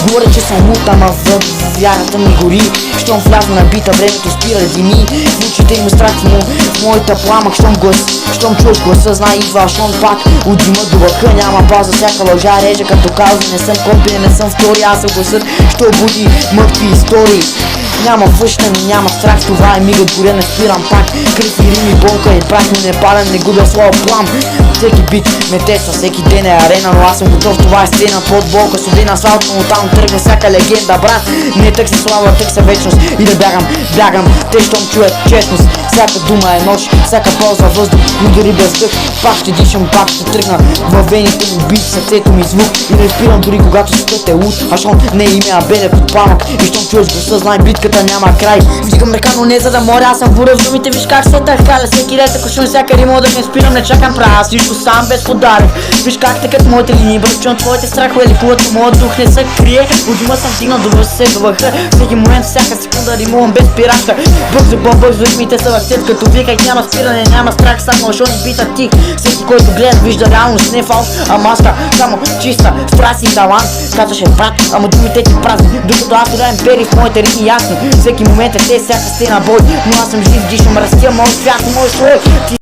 Говоря, че съм лут, ама вярата ми гори. Щом влязна на бита, времето спира дими. В очите им страх в моята пламък. Щом чуеш гласа, знай идва шон пак. От дима до върха няма база, всяка лъжа реже като каузи. Не съм копия, не съм втори, аз съм гласът, що буди мъртви истории. Няма връщане, няма страх, това е мигът, горя, не спирам пак. Крив и рими, болка и прах, но не пален, не губя своя план. Всеки бит ме тества, всеки ден е арена, но аз съм готов, това е сцена. Под болка, суден асфалт, но там тръгва всяка легенда, брат. Не тък се слава, тък се вечност и да бягам, те щом чуят честност. Всяка дума е нощ, всяка пауза въздух, но дори без дъх. Пак ще дишам, пак ще тръгна във вените му бит, сърцето ми звук. И не спирам дори когато светът е луд, а щом не е име, а беле под памък. И щом чуеш гласа, знай битката няма край. Вдигам ръка, но не за да моря, аз съм буря в думите, виж как се търкаля. Всеки ред, ако шум, всяка рима, да не спирам, не чакам, правя всичко сам без подарък. Виж как тъкат моите линии, бръчвам твоите страхове, ликуват, но моят дух не се крие. От дима съм стигнал до върха, всеки момент, всяка секунда римувам без спирачка. Бързо, по-бързо, ритмите са в акцент, като викай, няма спиране, няма страх, само шони бита тих. Всеки, който гледа, вижда реалност, не фалс, а маска, само чиста, страст и талант. Казваше брат, ама думите ти празни, докато аз ударям пери в моите ритми ясни. Всеки момент е те, всяка стена бой, но аз съм жив, дишам, растя, мой свят, мой слой.